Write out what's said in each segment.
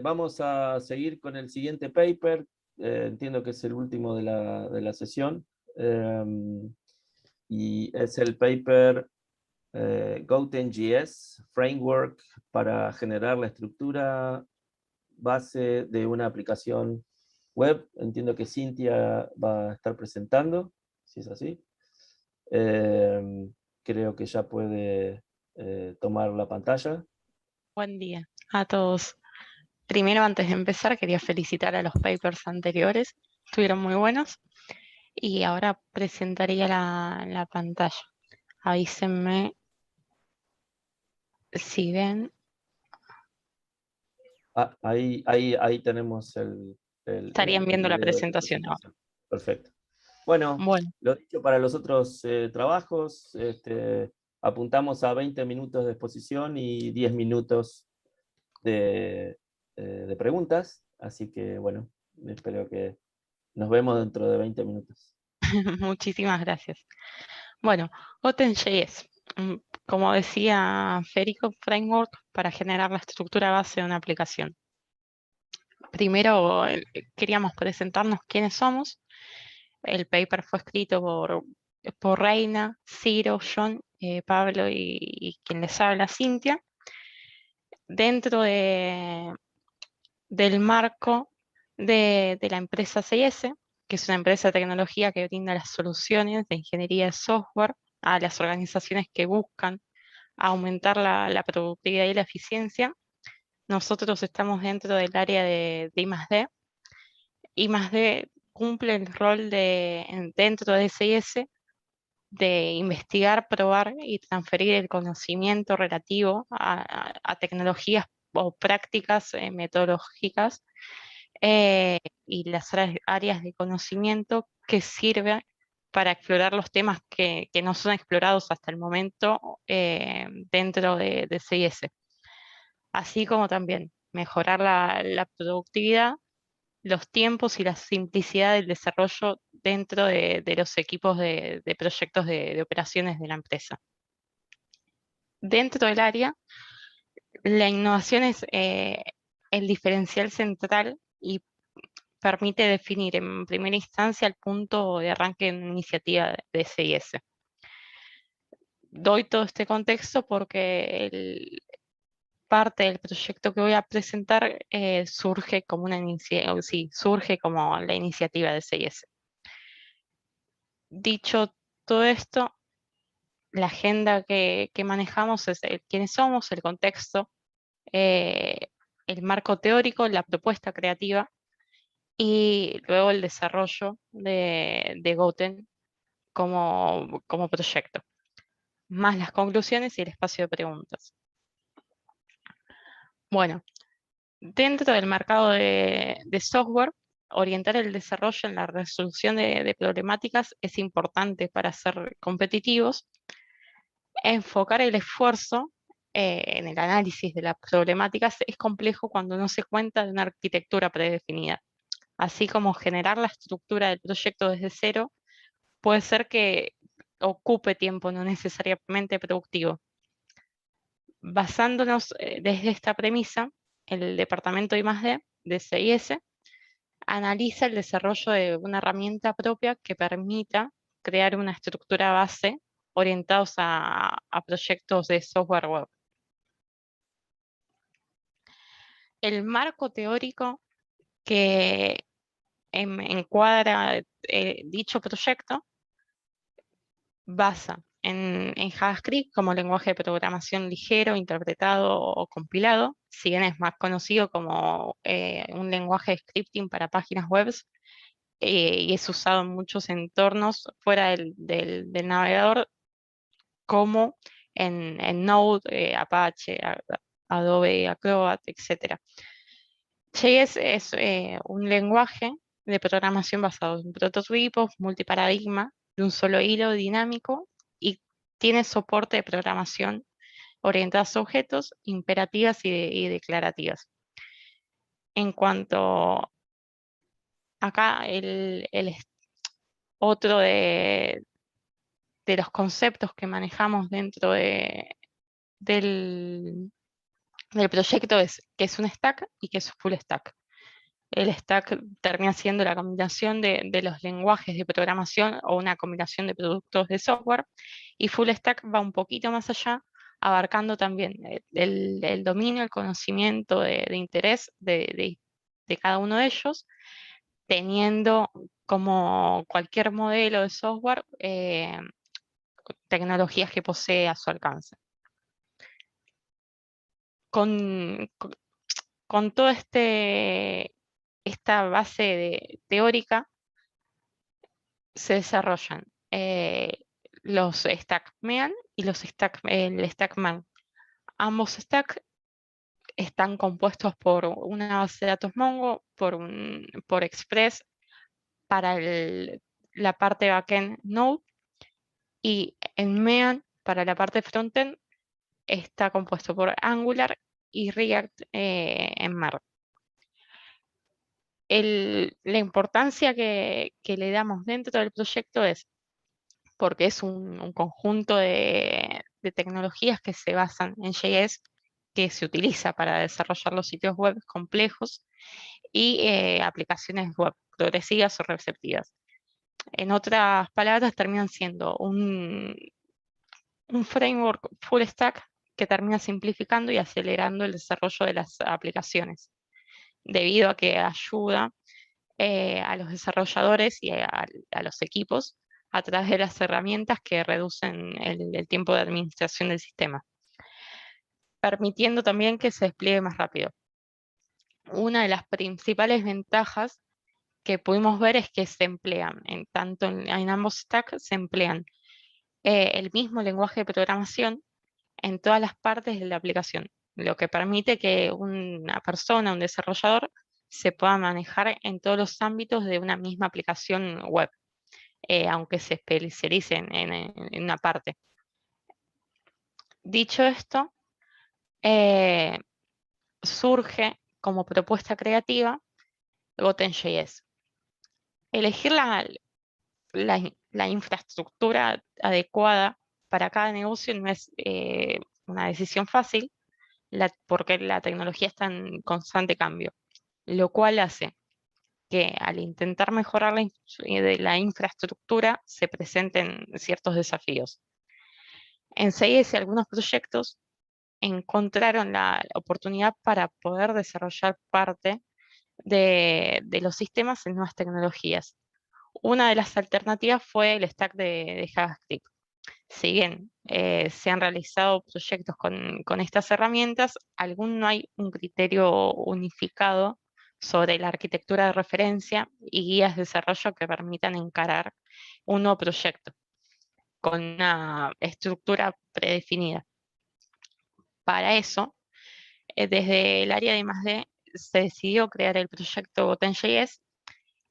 vamos a seguir con el siguiente paper. Entiendo que es el último de la sesión. Y es el paper GoTenJS Framework para generar la estructura base de una aplicación web. Entiendo que Cintia va a estar presentando, si es así. Creo que ya puede tomar la pantalla. Buen día a todos. Primero, antes de empezar, quería felicitar a los papers anteriores. Estuvieron muy buenos. Y ahora presentaría la pantalla. Avísenme si ven. Ahí tenemos Estarían el viendo la video de la presentación ahora. presentación. Perfecto. Bueno, Bueno, lo dicho para los otros trabajos, apuntamos a 20 minutos de exposición y 10 minutos de preguntas. Así que, bueno, espero que nos vemos dentro de 20 minutos. muchísimas gracias. Bueno, OpenJS, como decía Federico, framework para generar la estructura base de una aplicación. Primero, queríamos presentarnos quiénes somos. El paper fue escrito por Reina, Ciro, John, Pablo y quien les habla, Cintia, dentro del marco de la empresa CS, que es una empresa de tecnología que brinda las soluciones de ingeniería de software a las organizaciones que buscan aumentar la productividad y la eficiencia. Nosotros estamos dentro del área de I+D. I+D cumple el rol dentro de CS de investigar, probar y transferir el conocimiento relativo a tecnologías o prácticas metodológicas y las áreas de conocimiento que sirven para explorar los temas que no son explorados hasta el momento dentro de CIS, así como también mejorar la productividad, los tiempos y la simplicidad del desarrollo dentro de los equipos de proyectos de operaciones de la empresa. Dentro del área, la innovación es el diferencial central y permite definir en primera instancia el punto de arranque en una iniciativa de CIS. Doy todo este contexto porque parte del proyecto que voy a presentar surge como surge como la iniciativa de CIS. Dicho todo esto, la agenda que manejamos es quiénes somos, el contexto, eh, el marco teórico, la propuesta creativa y luego el desarrollo de Goten como proyecto, más las conclusiones y el espacio de preguntas. Bueno, dentro del mercado de software, orientar el desarrollo en la resolución de problemáticas es importante para ser competitivos. Enfocar el esfuerzo en el análisis de las problemáticas es complejo cuando no se cuenta de una arquitectura predefinida. Así como generar la estructura del proyecto desde cero puede ser que ocupe tiempo no necesariamente productivo. Basándonos desde esta premisa, el departamento I+D de CIS analiza el desarrollo de una herramienta propia que permita crear una estructura base orientados a proyectos de software web. El marco teórico que encuadra dicho proyecto basa en JavaScript como lenguaje de programación ligero, interpretado o compilado, si bien es más conocido como un lenguaje de scripting para páginas web y es usado en muchos entornos fuera del navegador como en Node, Apache, Adobe Acrobat, etc. JS es un lenguaje de programación basado en prototipos, multiparadigma, de un solo hilo dinámico y tiene soporte de programación orientadas a objetos, imperativas y declarativas. En cuanto acá, otro de los conceptos que manejamos dentro del del proyecto es qué es un stack y qué es full stack. El stack termina siendo la combinación de los lenguajes de programación o una combinación de productos de software, y full stack va un poquito más allá, abarcando también el dominio, el conocimiento de interés de cada uno de ellos, teniendo como cualquier modelo de software tecnologías que posee a su alcance. Con, con toda esta base teórica se desarrollan los Stackman y el Stackman. Ambos stacks están compuestos por una base de datos Mongo, por Express para la parte backend Node, y en MEAN para la parte frontend está compuesto por Angular y React en Mer. La importancia que le damos dentro del proyecto es porque es un conjunto de tecnologías que se basan en JS, que se utiliza para desarrollar los sitios web complejos y aplicaciones web progresivas o receptivas. En otras palabras, terminan siendo un framework full stack que termina simplificando y acelerando el desarrollo de las aplicaciones, debido a que ayuda a los desarrolladores y a los equipos a través de las herramientas que reducen el tiempo de administración del sistema, permitiendo también que se despliegue más rápido. Una de las principales ventajas que pudimos ver es que se emplean, en ambos stacks se emplean el mismo lenguaje de programación en todas las partes de la aplicación, lo que permite que una persona, un desarrollador, se pueda manejar en todos los ámbitos de una misma aplicación web, aunque se especialicen en una parte. Dicho esto, eh, surge como propuesta creativa Goten.js. Elegir la infraestructura adecuada para cada negocio no es una decisión fácil, porque la tecnología está en constante cambio, lo cual hace que al intentar mejorar la infraestructura se presenten ciertos desafíos. En CS algunos proyectos encontraron la oportunidad para poder desarrollar parte de los sistemas en nuevas tecnologías. Una de las alternativas fue el stack de JavaScript. Si bien se han realizado proyectos con estas herramientas, aún no hay un criterio unificado sobre la arquitectura de referencia y guías de desarrollo que permitan encarar un nuevo proyecto con una estructura predefinida. Para eso, desde el área de I+D se decidió crear el proyecto Goten.js,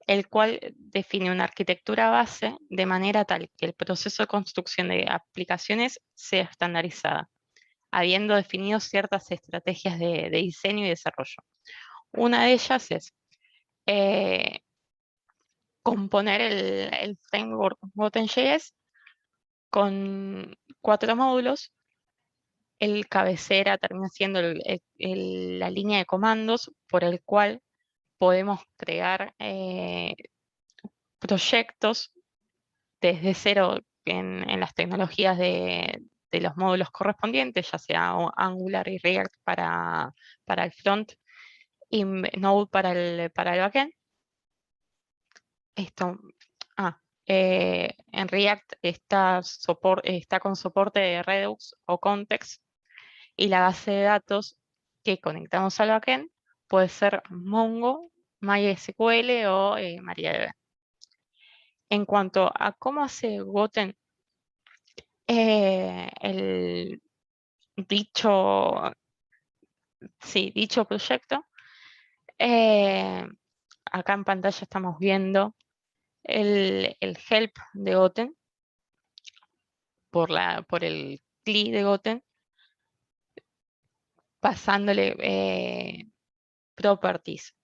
el cual define una arquitectura base de manera tal que el proceso de construcción de aplicaciones sea estandarizada, habiendo definido ciertas estrategias de diseño y desarrollo. Una de ellas es eh, componer el framework Goten.js con 4 módulos. El cabecera termina siendo la línea de comandos por el cual podemos crear proyectos desde cero en las tecnologías de los módulos correspondientes, ya sea Angular y React para el front y Node para el backend. Esto, en React está con soporte de Redux o Context, y la base de datos que conectamos al backend puede ser Mongo, MySQL o MariaDB. En cuanto a cómo hace Goten el dicho, sí, dicho proyecto, eh, acá en pantalla estamos viendo el help de Goten por el CLI de Goten, pasándole properties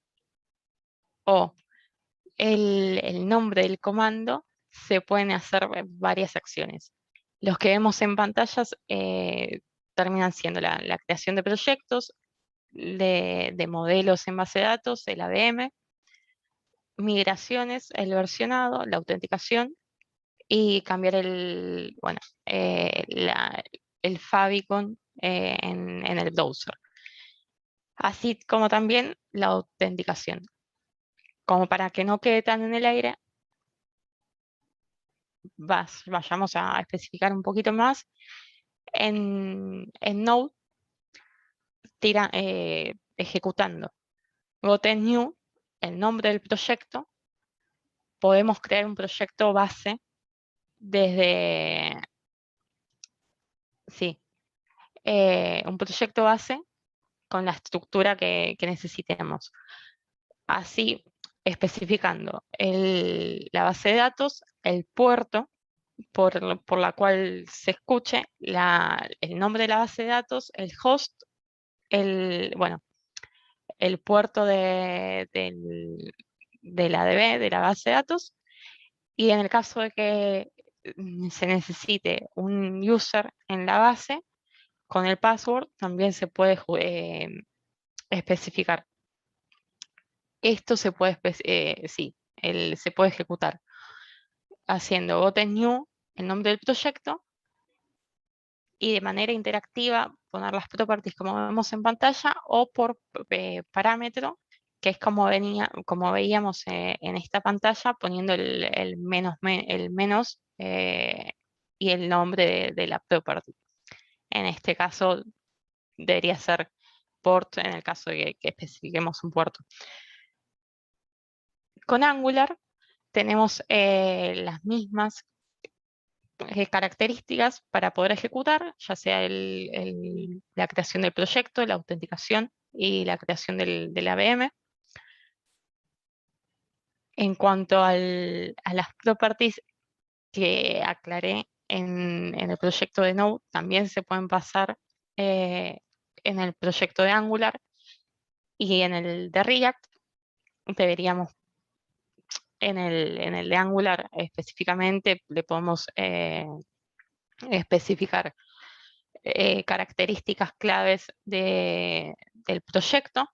o el nombre del comando. Se pueden hacer varias acciones. Los que vemos en pantallas terminan siendo la creación de proyectos, de modelos en base de datos, el ADM, migraciones, el versionado, la autenticación y cambiar bueno, el favicon en el browser. Así como también la autenticación. Como para que no quede tan en el aire, vayamos a especificar un poquito más. En Node, ejecutando goten new, el nombre del proyecto, podemos crear un proyecto base desde, sí, un proyecto base con la estructura que necesitemos. Así, especificando la base de datos, el puerto por la cual se escuche, el nombre de la base de datos, el host, bueno, el puerto de la DB, de la base de datos, y en el caso de que se necesite un user en la base, con el password también se puede especificar. Esto se puede, sí, se puede ejecutar haciendo goten new, el nombre del proyecto, y de manera interactiva poner las properties como vemos en pantalla o por parámetro, que es como veíamos en esta pantalla, poniendo el menos y el nombre de la property. En este caso debería ser port en el caso de que especifiquemos un puerto. Con Angular tenemos las mismas características para poder ejecutar, ya sea la creación del proyecto, la autenticación y la creación del AVM. En cuanto a las properties que aclaré en el proyecto de Node, también se pueden pasar en el proyecto de Angular y en el de React. Deberíamos, en el de Angular específicamente, le podemos especificar características claves del proyecto,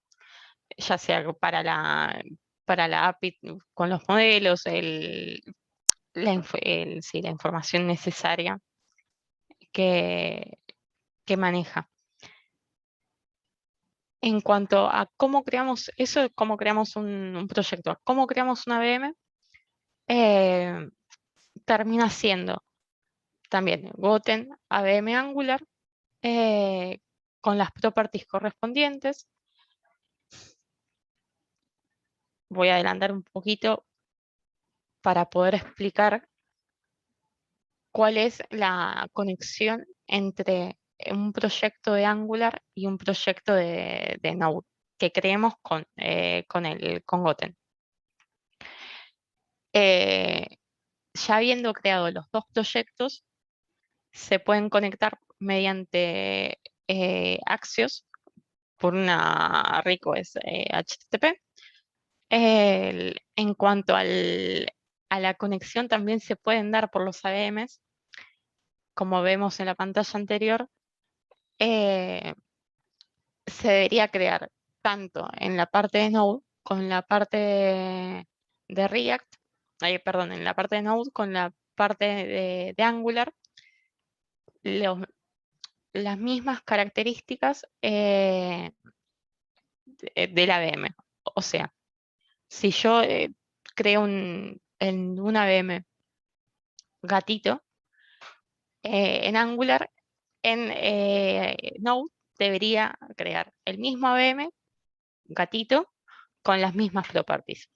ya sea para la API con los modelos, sí, la información necesaria que, que maneja. En cuanto a cómo creamos eso, cómo creamos un proyecto, cómo creamos una VM, termina siendo también goten AVM Angular con las properties correspondientes. Voy a adelantar un poquito para poder explicar cuál es la conexión entre un proyecto de Angular y un proyecto de Node que creemos con Goten. Ya habiendo creado los dos proyectos, se pueden conectar mediante Axios por una request HTTP. En cuanto a la conexión, también se pueden dar por los AVMs, como vemos en la pantalla anterior. Se debería crear tanto en la parte de Node con la parte de React, perdón, en la parte de Node con la parte de Angular, las mismas características de la VM. O sea, si yo creo en una VM gatito en Angular, en Node debería crear el mismo VM gatito con las mismas properties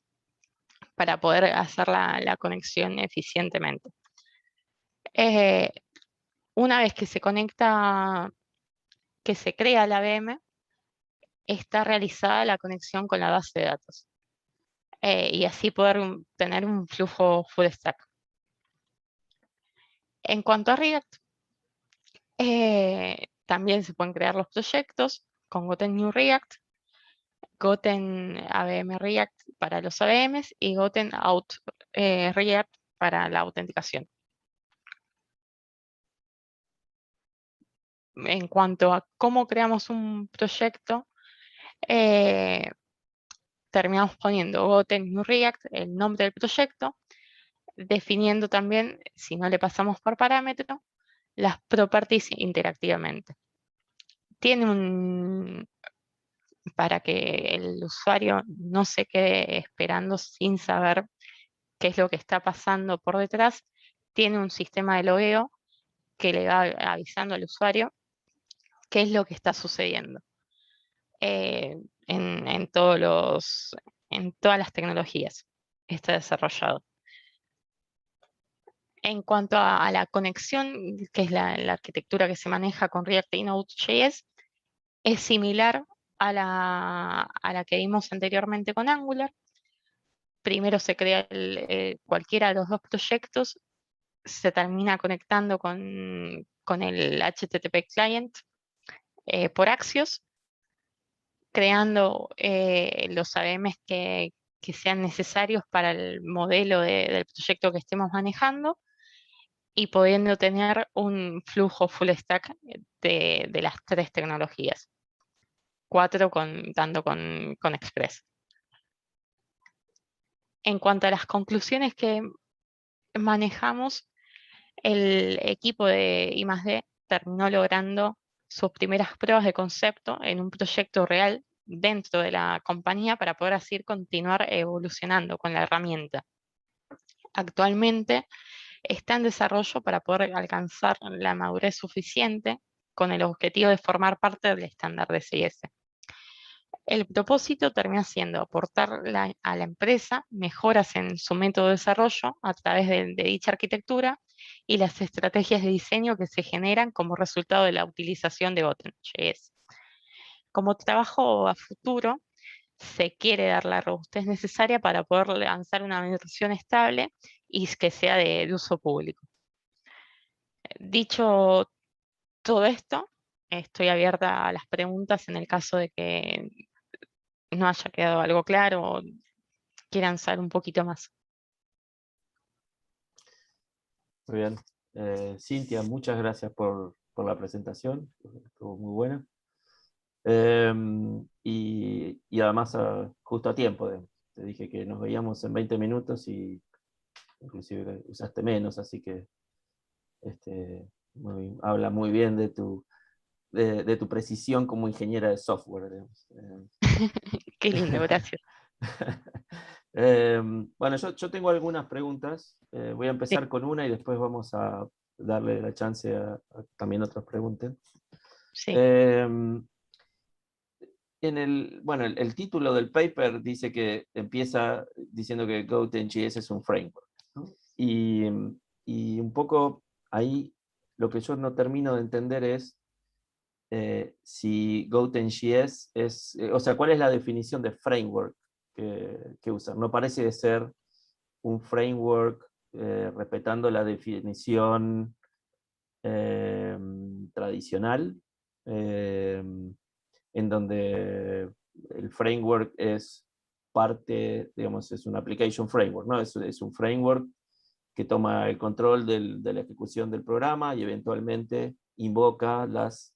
para poder hacer la conexión eficientemente. Una vez que se conecta, que se crea la VM, está realizada la conexión con la base de datos y así poder tener un flujo full stack. En cuanto a React, también se pueden crear los proyectos con Goten New React, Goten AVM React para los AVMs y Goten Out React para la autenticación. En cuanto a cómo creamos un proyecto, eh, terminamos poniendo Goten New React, el nombre del proyecto, definiendo también, si no le pasamos por parámetro, las properties interactivamente. Tiene para que el usuario no se quede esperando sin saber qué es lo que está pasando por detrás, tiene un sistema de logueo que le va avisando al usuario qué es lo que está sucediendo eh, en en todas las tecnologías. Está desarrollado. En cuanto a la conexión, que es la arquitectura que se maneja con React y Node.js, es similar a la que vimos anteriormente con Angular. Primero se crea cualquiera de los dos proyectos, se termina conectando con el HTTP client por Axios, creando los AVMs que sean necesarios para el modelo del proyecto que estemos manejando y pudiendo tener un flujo full stack de las tres tecnologías, cuatro contando con Express. En cuanto a las conclusiones que manejamos, el equipo de I+D terminó logrando sus primeras pruebas de concepto en un proyecto real dentro de la compañía para poder así continuar evolucionando con la herramienta. Actualmente está en desarrollo para poder alcanzar la madurez suficiente con el objetivo de formar parte del estándar de CIS. El propósito termina siendo aportar a la empresa mejoras en su método de desarrollo a través de dicha arquitectura y las estrategias de diseño que se generan como resultado de la utilización de Goten.js. Como trabajo a futuro, se quiere dar la robustez necesaria para poder lanzar una versión estable y que sea de uso público. Dicho todo esto, estoy abierta a las preguntas en el caso de que no haya quedado algo claro o quieran saber un poquito más. Muy bien. Cintia, muchas gracias por la presentación, estuvo muy buena. Y además justo a tiempo, te dije que nos veíamos en 20 minutos y inclusive usaste menos, así que habla muy bien de tu precisión como ingeniera de software, digamos. Qué lindo, gracias. Bueno, yo tengo algunas preguntas. Voy a Sí, empezar con una y después vamos a darle la chance a también otros pregunten. sí. Em, bueno, el título del paper dice que empieza diciendo que GoTenJS es un framework, ¿no? Y un poco ahí lo que yo no termino de entender es si GoTenJS es, o sea, ¿cuál es la definición de framework que usan? No parece de ser un framework respetando la definición tradicional, en donde el framework es parte, digamos, es un application framework, ¿no? Es un framework que toma el control de la ejecución del programa y eventualmente invoca las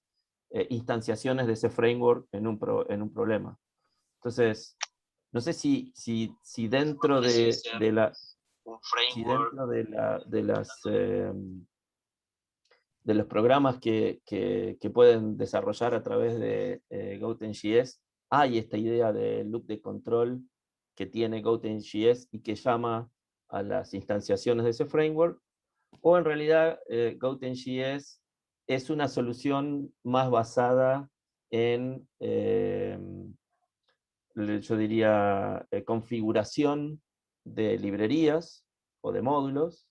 instanciaciones de ese framework en un problema. Entonces, no sé si dentro de la, si dentro de los programas que pueden desarrollar a través de GoTenJS, hay esta idea de loop de control que tiene GoTenJS y que llama a las instanciaciones de ese framework, o en realidad GoTenJS es una solución más basada en, yo diría, configuración de librerías o de módulos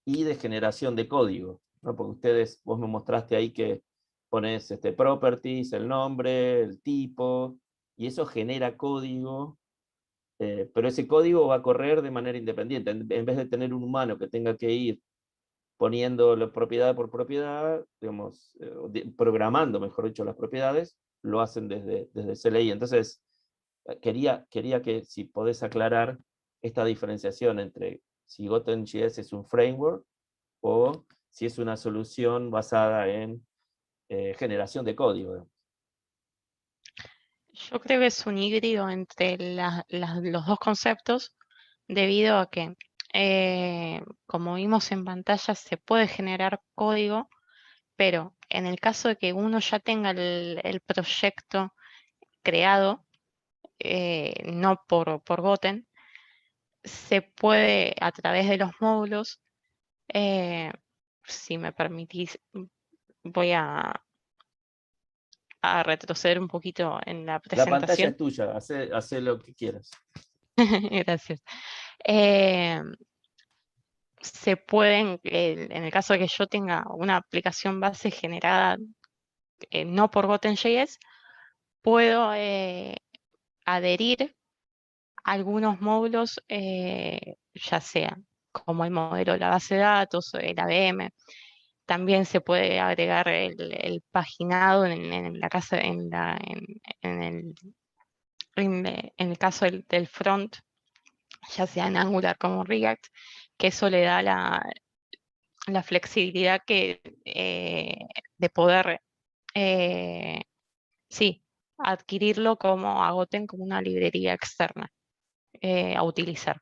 y de generación de código, ¿no? Porque vos me mostraste ahí que pones properties, el nombre, el tipo, y eso genera código, pero ese código va a correr de manera independiente. En vez de tener un humano que tenga que ir poniendo la propiedad por propiedad, digamos, programando, mejor dicho, las propiedades, lo hacen desde CLI. Entonces, quería que si podés aclarar esta diferenciación entre si GoTenJS es un framework o si es una solución basada en generación de código. Yo creo que es un híbrido entre los dos conceptos, debido a que, como vimos en pantalla, se puede generar código, pero en el caso de que uno ya tenga el proyecto creado, no por Goten, se puede a través de los módulos, eh, si me permitís, voy a retroceder un poquito en la La pantalla es presentación. tuya, hace lo que quieras. Gracias. Eh, Se pueden, en el caso de que yo tenga una aplicación base generada no por Goten.js, puedo adherir algunos módulos, ya sea como el modelo de la base de datos o el ABM. También se puede agregar el paginado en la casa, en el caso del front, ya sea en Angular como React, que eso le da la flexibilidad de poder, eh, sí, adquirirlo como Agoten como una librería externa a utilizar.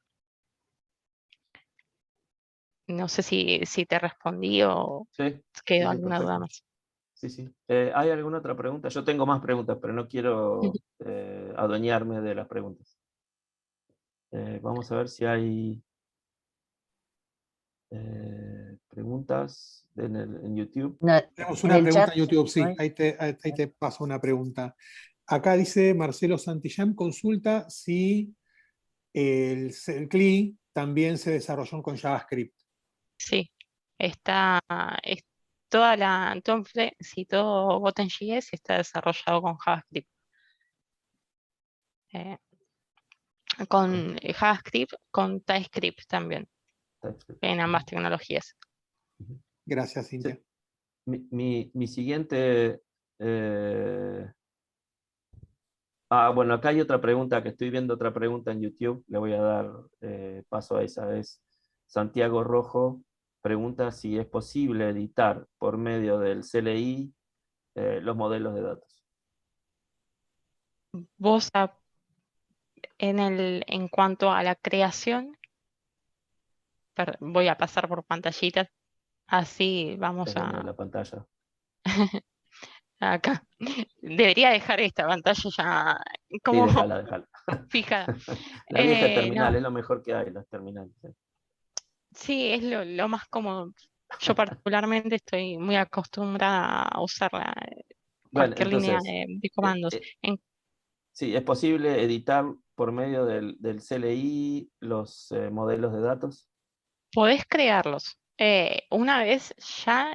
No sé si te respondí o Sí, sí, quedó sí, alguna duda perfecto. más. Sí, sí. ¿Hay alguna otra pregunta? Yo tengo más preguntas, pero no quiero adueñarme de las preguntas. Vamos a ver si hay preguntas en YouTube. No, Tenemos en una el pregunta chat, en YouTube, ¿no sí, hay? ahí te paso una pregunta. Acá dice Marcelo Santillán, consulta si el CLI también se desarrolló con JavaScript. Sí, está, es sí, todo Goten.js está desarrollado con JavaScript. eh, con JavaScript, con TypeScript también, TypeScript. en ambas tecnologías. Ujú. Gracias, Sí. Cintia. Mi siguiente... eh, bueno, acá hay otra pregunta, que estoy viendo otra pregunta en YouTube, le voy a dar paso a esa. Es Santiago Rojo, pregunta si es posible editar por medio del CLI los modelos de datos. Vos, en cuanto a la creación, voy a pasar por pantallitas, así vamos Déjeme la pantalla. acá. Debería dejar esta pantalla ya Sí, como déjala, déjala. fijada. La vieja terminal No, es lo mejor que hay, las terminales. Sí. sí, es lo más cómodo. Yo particularmente estoy muy acostumbrada a usar Bueno, cualquier línea entonces, de eh, comandos. eh, sí, es posible editar por medio del CLI los modelos de datos. Podés crearlos. Una vez ya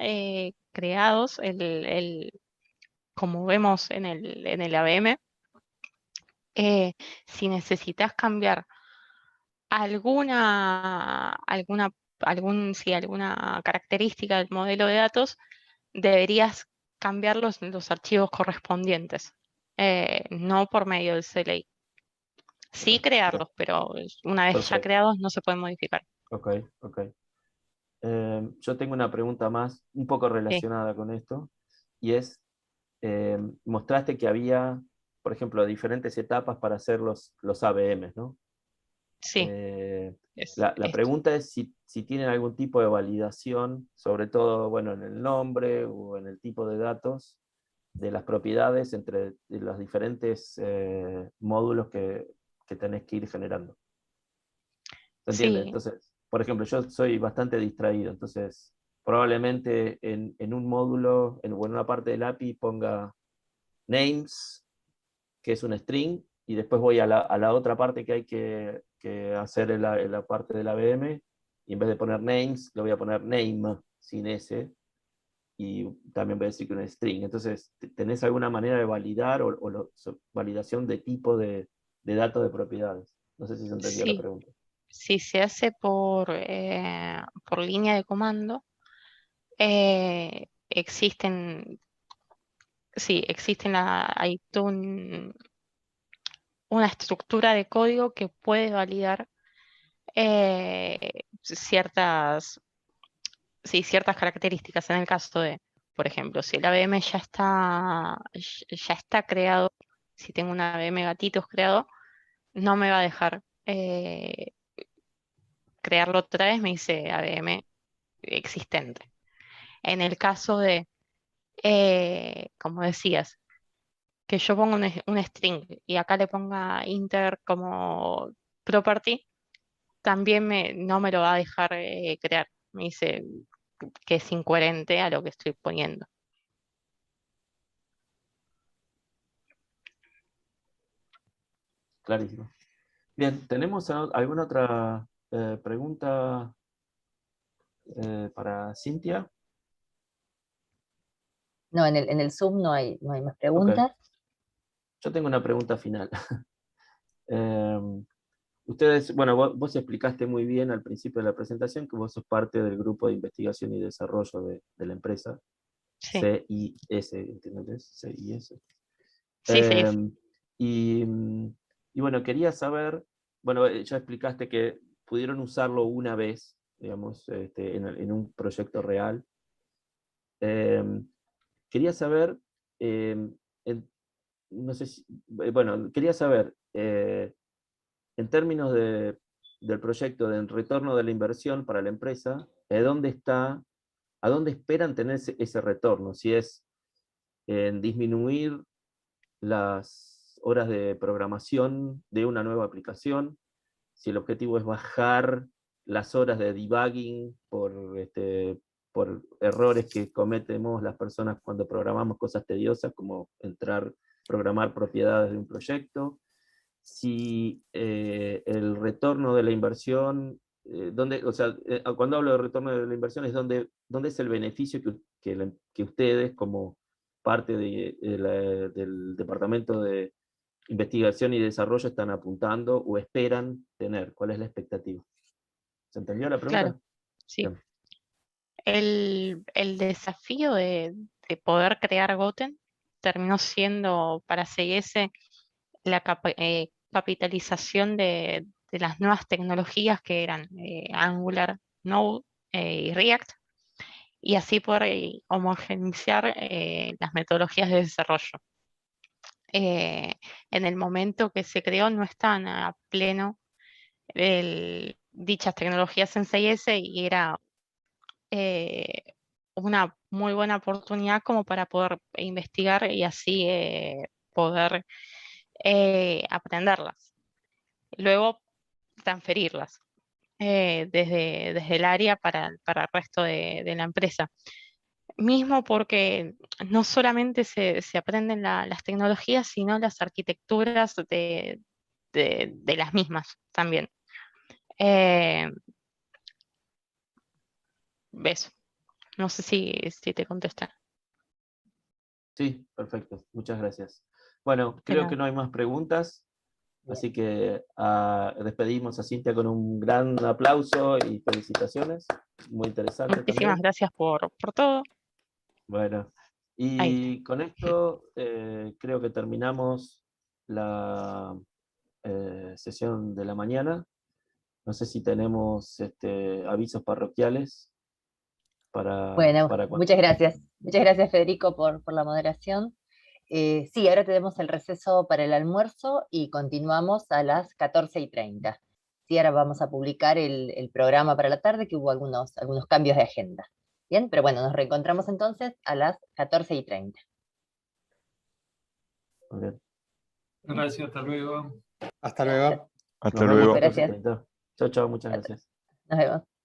creados, como vemos en el ABM, si necesitas cambiar alguna característica del modelo de datos, deberías cambiar los archivos correspondientes, no por medio del CLI. Sí Bien, crearlos, pero una vez ya perfecto. creados no se pueden modificar. Ok, ok. Yo tengo una pregunta más, un poco Sí, relacionada con esto, y es, mostraste que había, por ejemplo, diferentes etapas para hacer los ABMs, ¿no? sí, Eh, es la esto. pregunta es si tienen algún tipo de validación, sobre todo, bueno, en el nombre o en el tipo de datos, de las propiedades entre los diferentes módulos que tenés que ir generando. ¿Se entiende? Sí, Entonces, por ejemplo, yo soy bastante distraído, entonces probablemente en un módulo o en una parte del API ponga names, que es un string, y después voy a la otra parte que hay que hacer en la parte del ABM, y en vez de poner names, le voy a poner name sin S, y también voy a decir que un string. Entonces, ¿tenés alguna manera de validar validación de tipo de datos de propiedades? No sé si se entendió la sí, pregunta. sí se hace por línea de comando. Existen, sí, hay una estructura de código que puede validar ciertas, sí, ciertas características. En el caso de, por ejemplo, si el ABM ya está creado, si tengo un ABM gatitos creado, no me va a dejar crearlo otra vez, me dice ABM existente. En el caso de, como decías, que yo pongo un string y acá le ponga inter como property, también no me lo va a dejar crear. Me dice que es incoherente a lo que estoy poniendo. Clarísimo. Bien, ¿tenemos alguna otra pregunta para Cintia? No, en el Zoom no hay más Ok. preguntas. Yo tengo una pregunta final. Ustedes, bueno, vos explicaste muy bien al principio de la presentación que vos sos parte del grupo de investigación y desarrollo de la empresa Sí, CIS, entiendo que es CIS. sí, sí. Y, y bueno, quería saber, bueno, ya explicaste que pudieron usarlo una vez, digamos, en un proyecto real. Quería saber, no sé si, bueno, quería saber, en términos del proyecto, del retorno de la inversión para la empresa, ¿dónde está, a dónde esperan tener ese retorno? Si es en disminuir las horas de programación de una nueva aplicación, si el objetivo es bajar las horas de debugging por errores que cometemos las personas cuando programamos cosas tediosas, como programar propiedades de un proyecto, si el retorno de la inversión, cuando hablo de retorno de la inversión es dónde es el beneficio que ustedes como parte del Departamento de Investigación y Desarrollo están apuntando o esperan tener. ¿Cuál es la expectativa? ¿Se entendió la pregunta? Claro, sí. Bien. El desafío de poder crear Goten terminó siendo para CIS la capitalización de las nuevas tecnologías que eran Angular, Node y React, y así poder homogeneizar las metodologías de desarrollo. En el momento que se creó no estaban a pleno dichas tecnologías en CIS y era una muy buena oportunidad como para poder investigar y así poder aprenderlas. Luego transferirlas desde el área para el resto de la empresa. Mismo porque no solamente se aprenden las tecnologías, sino las arquitecturas de las mismas también. ¿Ves? No sé si te contestan. Sí, perfecto. Muchas gracias. Bueno, De creo nada. que no hay más preguntas. Así que despedimos a Cintia con un gran aplauso y felicitaciones. Muy interesante Muchísimas también. gracias por todo. Bueno, Ahí. y con esto creo que terminamos la sesión de la mañana. No sé si tenemos avisos parroquiales Bueno, para cuando. muchas gracias. Muchas gracias, Federico, por la moderación. Sí, ahora tenemos el receso para el almuerzo y continuamos a las 14:30. Sí, ahora vamos a publicar el programa para la tarde, que hubo algunos cambios de agenda. Bien, pero bueno, nos reencontramos entonces a las 14:30. Muy bien. Gracias, hasta luego. Hasta luego. Hasta Nos vemos luego. Gracias. 14:30. Chao, chao, muchas gracias. Nos vemos.